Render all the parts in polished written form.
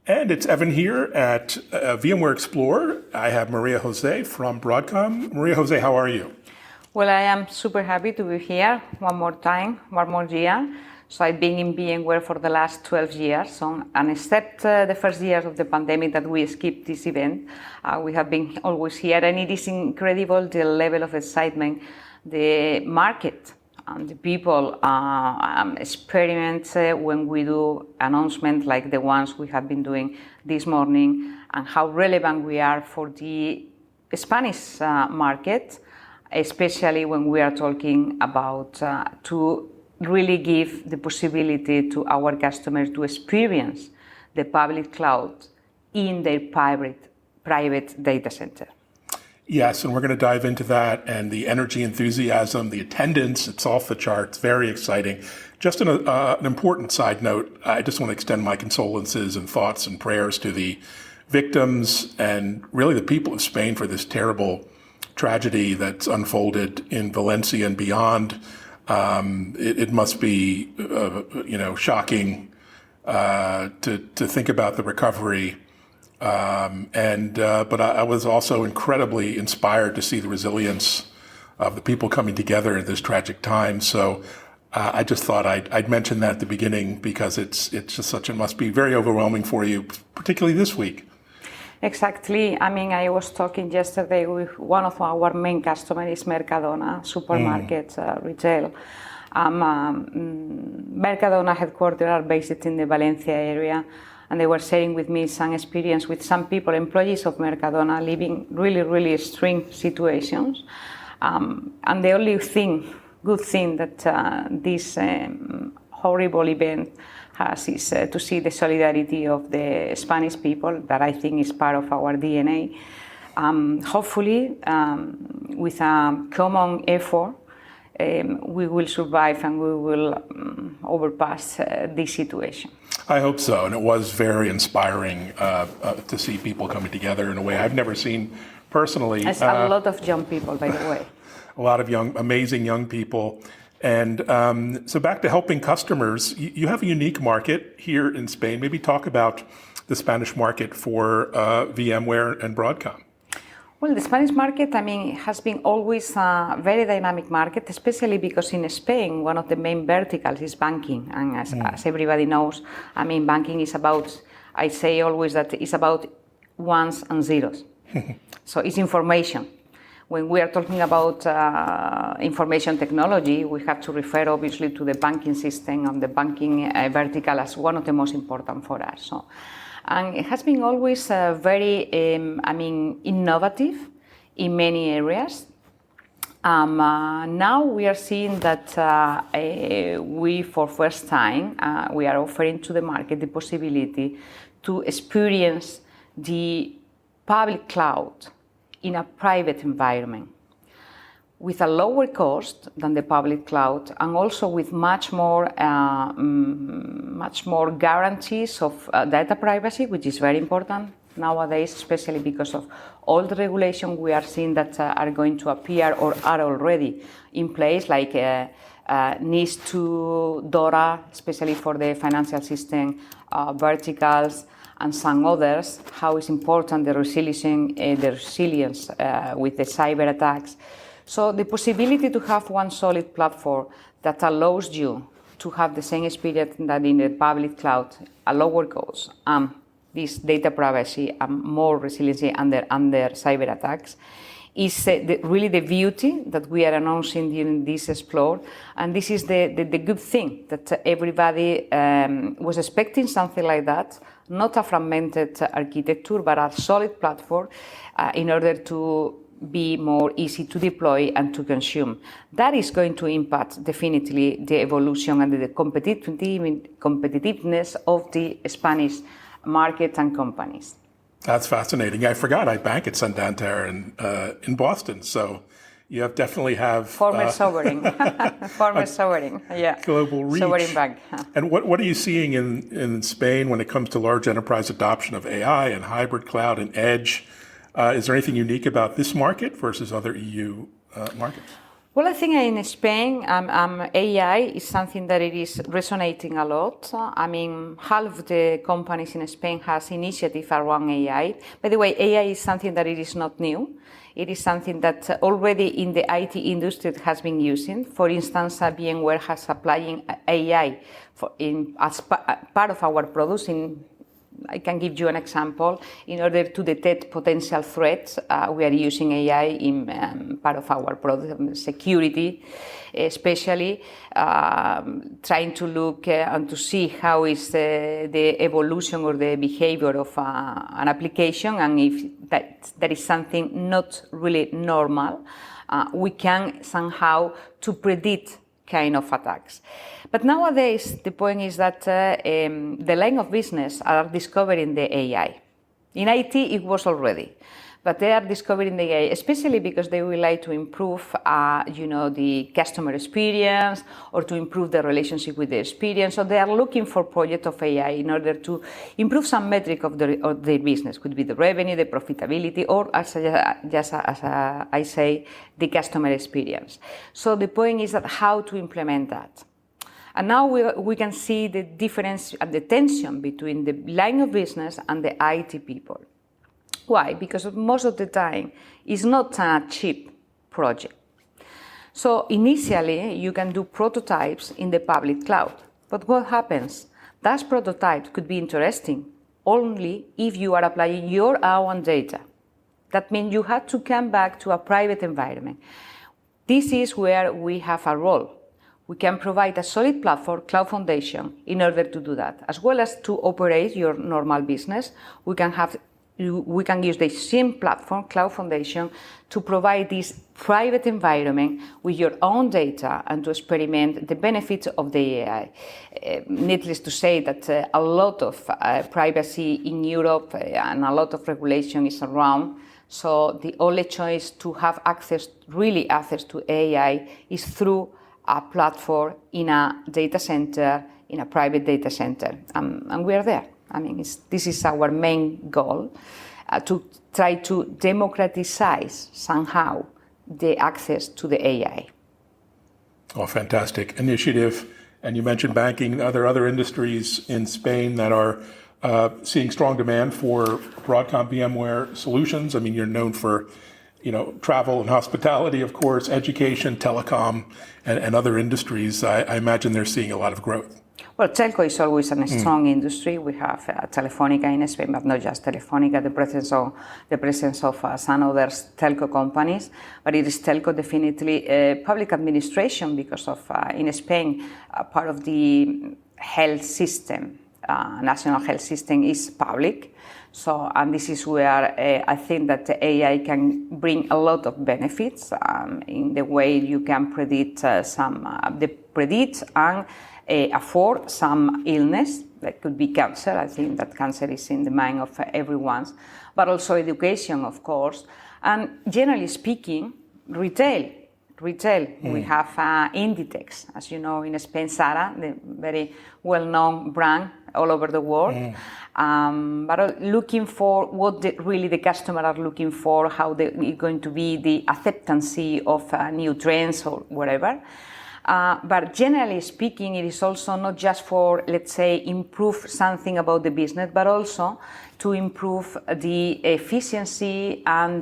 And it's Evan here at VMware Explorer. I have Maria Jose from Broadcom. Maria Jose, how are you? Well, I am super happy to be here one more year. So I've been in VMware for the last 12 years, and except the first years of the pandemic that we skipped this event, we have been always here, and it is incredible the level of excitement the market and the people experiment when we do announcements like the ones we have been doing this morning, and how relevant we are for the Spanish market, especially when we are talking about to really give the possibility to our customers to experience the public cloud in their private data center. Yes, and we're going to dive into that, and the energy enthusiasm, the attendance, it's off the charts, very exciting. Just an important side note, I just want to extend my condolences and thoughts and prayers to the victims and really the people of Spain for this terrible tragedy that's unfolded in Valencia and beyond. It must be, shocking to think about the recovery. But I was also incredibly inspired to see the resilience of the people coming together at this tragic time. So I just thought I'd mention that at the beginning because it's just it must be very overwhelming for you, particularly this week. Exactly. I mean, I was talking yesterday with one of our main customers, Mercadona, supermarket retail. Mercadona headquarters are based in the Valencia area, and they were sharing with me some experience with some people, employees of Mercadona, living really, really extreme situations. And the only good thing that this horrible event has is to see the solidarity of the Spanish people, that I think is part of our DNA. Hopefully, with a common effort, we will survive and we will overpass this situation. I hope so, and it was very inspiring to see people coming together in a way I've never seen personally. It's a lot of young people, by the way. A lot of amazing young people. And so back to helping customers, you have a unique market here in Spain. Maybe talk about the Spanish market for VMware and Broadcom. Well, the Spanish market, has been always a very dynamic market, especially because in Spain, one of the main verticals is banking. And as everybody knows, banking is about, I say always that it's about ones and zeros. So it's information. When we are talking about information technology, we have to refer obviously to the banking system and the banking vertical as one of the most important for us. So, and it has been always very, innovative in many areas. Now we are seeing that we, for first time, we are offering to the market the possibility to experience the public cloud in a private environment with a lower cost than the public cloud, and also with much more guarantees of data privacy, which is very important nowadays, especially because of all the regulation we are seeing that are going to appear or are already in place, like NIS2, DORA, especially for the financial system verticals, and some others, how is important the resilience with the cyber attacks. So the possibility to have one solid platform that allows you to have the same experience that in the public cloud, a lower cost, this data privacy, and more resiliency under cyber attacks, is really the beauty that we are announcing during this Explore. And this is the good thing, that everybody was expecting something like that, not a fragmented architecture, but a solid platform in order to be more easy to deploy and to consume. That is going to impact definitely the evolution and the competitiveness of the Spanish market and companies. That's fascinating. I forgot I bank at Santander in Boston, so you definitely have former sovereign, yeah, global reach. Sovereign bank. And what are you seeing in Spain when it comes to large enterprise adoption of AI and hybrid cloud and edge? Is there anything unique about this market versus other EU markets? Well, I think in Spain, AI is something that it is resonating a lot. I mean, half of the companies in Spain has initiative around AI. By the way, AI is something that it is not new. It is something that already in the IT industry it has been using. For instance, VMware has applying AI as part of our products. I can give you an example. In order to detect potential threats, we are using AI in part of our product security, especially trying to look and to see how is the evolution or the behavior of an application, and if that is something not really normal, we can somehow to predict kind of attacks. But nowadays, the point is that the line of business are discovering the AI. In IT, it was already, but they are discovering the AI, especially because they would like to improve, the customer experience or to improve the relationship with the experience. So they are looking for projects of AI in order to improve some metric of their business. Could be the revenue, the profitability, or as I say, the customer experience. So the point is that how to implement that. And now we can see the difference and the tension between the line of business and the IT people. Why? Because most of the time it's not a cheap project. So initially you can do prototypes in the public cloud. But what happens? Those prototypes could be interesting only if you are applying your own data. That means you have to come back to a private environment. This is where we have a role. We can provide a solid platform, cloud foundation, in order to do that. As well as to operate your normal business, we can use the same platform, cloud foundation, to provide this private environment with your own data and to experiment the benefits of the AI. Needless to say that a lot of privacy in Europe and a lot of regulation is around. So the only choice to have access to AI is through a platform in a data center, in a private data center. And we are there. I mean, this is our main goal, to try to democratize somehow the access to the AI. Oh, fantastic initiative. And you mentioned banking. Are there other industries in Spain that are seeing strong demand for Broadcom VMware solutions? I mean, you're known for travel and hospitality, of course, education, telecom, and other industries. I imagine they're seeing a lot of growth. Well, telco is always a strong industry. We have Telefónica in Spain, but not just Telefónica, the presence of some other telco companies. But it is telco definitely public administration, because of in Spain, part of the health system, national health system, is public. So, and this is where I think that the AI can bring a lot of benefits in the way you can predict predict and afford some illness that could be cancer. I think that cancer is in the mind of everyone, but also education, of course, and generally speaking, retail. We have Inditex, as you know, in Spain, Zara, the very well-known brand all over the world. But looking for what really the customer are looking for, how it's going to be the acceptance of new trends or whatever. But generally speaking, it is also not just for, let's say, improve something about the business, but also to improve the efficiency and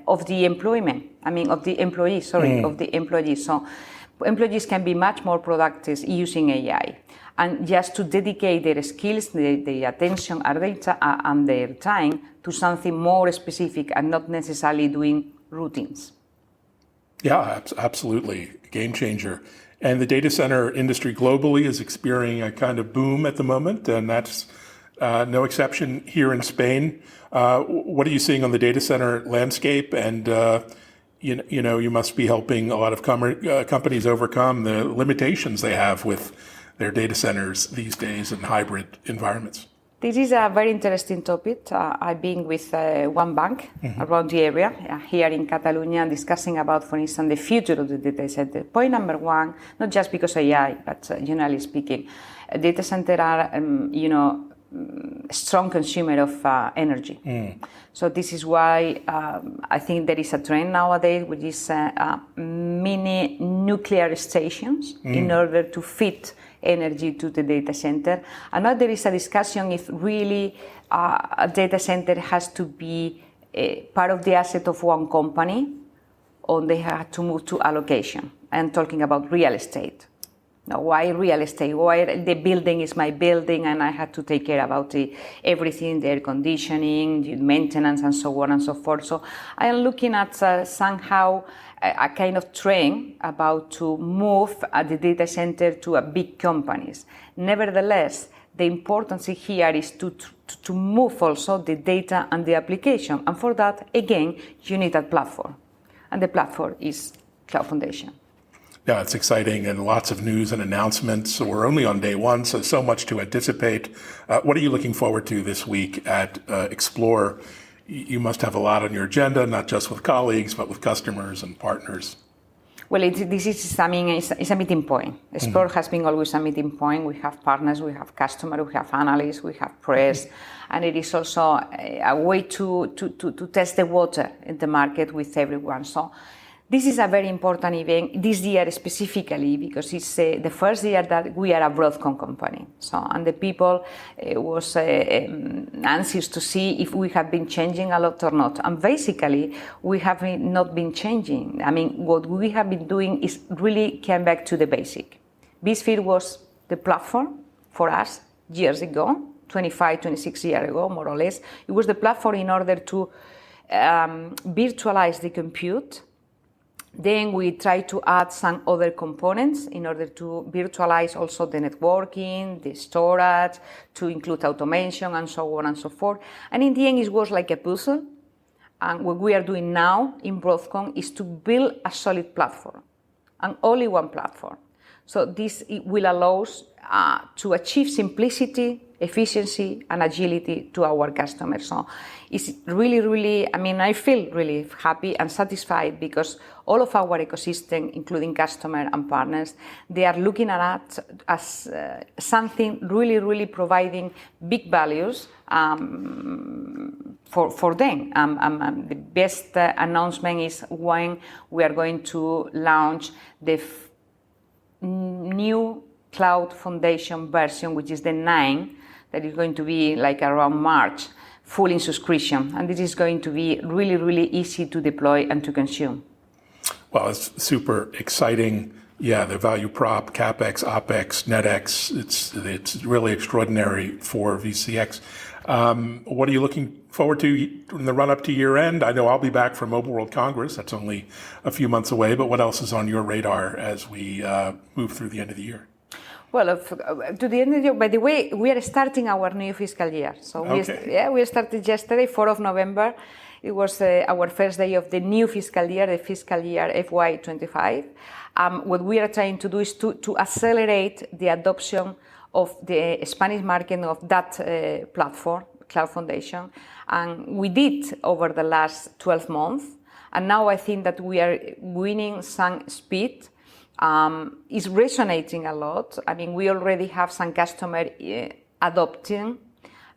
of the employment. I mean, of the employees. Of the employees. So employees can be much more productive using AI, and just to dedicate their skills, their attention, and their time to something more specific, and not necessarily doing routines. Yeah, absolutely. Game changer. And the data center industry globally is experiencing a kind of boom at the moment, and that's no exception here in Spain. What are you seeing on the data center landscape? And you must be helping a lot of companies overcome the limitations they have with their data centers these days in hybrid environments. This is a very interesting topic. I've been with one bank around the area here in Catalonia, discussing about, for instance, the future of the data center. Point number one, not just because AI, but generally speaking, data center are, strong consumer of energy. So this is why I think there is a trend nowadays, which is mini nuclear stations in order to fit energy to the data center. And now there is a discussion if really a data center has to be part of the asset of one company, or they have to move to allocation. I'm talking about real estate. Now, why real estate? Why the building is my building and I have to take care about everything, the air conditioning, the maintenance, and so on and so forth. So I am looking at somehow a kind of trend about to move the data center to big companies. Nevertheless, the importance here is to move also the data and the application. And for that, again, you need a platform. And the platform is Cloud Foundation. Yeah, it's exciting and lots of news and announcements. So we're only on day one, so much to anticipate. What are you looking forward to this week at Explore? You must have a lot on your agenda, not just with colleagues, but with customers and partners. Well, it's a meeting point. Explore has been always a meeting point. We have partners, we have customers, we have analysts, we have press, and it is also a way to test the water in the market with everyone. So this is a very important event this year specifically because it's the first year that we are a Broadcom company. So, and the people was anxious to see if we have been changing a lot or not. And basically, we have not been changing. I mean, what we have been doing is really came back to the basic. vSphere was the platform for us years ago, 25, 26 years ago, more or less. It was the platform in order to virtualize the compute. Then we try to add some other components in order to virtualize also the networking, the storage, to include automation and so on and so forth. And in the end, it was like a puzzle. And what we are doing now in Broadcom is to build a solid platform, and only one platform. So this will allow us to achieve simplicity, efficiency, and agility to our customers. So it's really, I feel really happy and satisfied because all of our ecosystem, including customer and partners, they are looking at us as something really providing big values for them. The best announcement is when we are going to launch the new Cloud Foundation version, which is the 9, that is going to be like around March, full in subscription. And this is going to be really easy to deploy and to consume. Well, it's super exciting. Yeah, the value prop, CapEx, OpEx, NetEx, it's really extraordinary for VCX. What are you looking forward to in the run-up to year-end? I know I'll be back from Mobile World Congress. That's only a few months away, but what else is on your radar as we move through the end of the year? Well, to the end of the year, by the way, we are starting our new fiscal year. So we started yesterday, 4th of November. It was our first day of the new fiscal year, the fiscal year FY25. What we are trying to do is to accelerate the adoption of the Spanish market of that platform, Cloud Foundation. And we did over the last 12 months. And now I think that we are winning some speed. Is resonating a lot. I mean, we already have some customer adopting.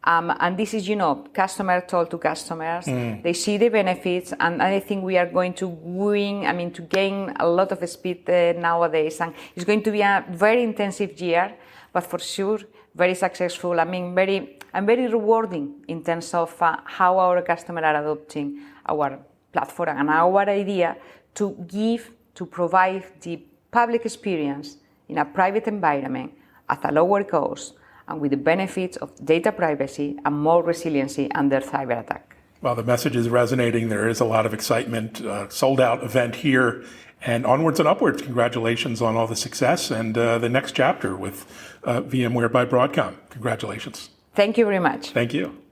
And this is, customer told to customers. They see the benefits, and I think we are going to win, to gain a lot of speed nowadays. And it's going to be a very intensive year, but for sure, very successful. Very rewarding in terms of how our customers are adopting our platform and our idea to provide the public experience in a private environment at a lower cost and with the benefits of data privacy and more resiliency under cyber attack. Well, the message is resonating. There is a lot of excitement. Sold out event here and onwards and upwards. Congratulations on all the success and the next chapter with VMware by Broadcom. Congratulations. Thank you very much. Thank you.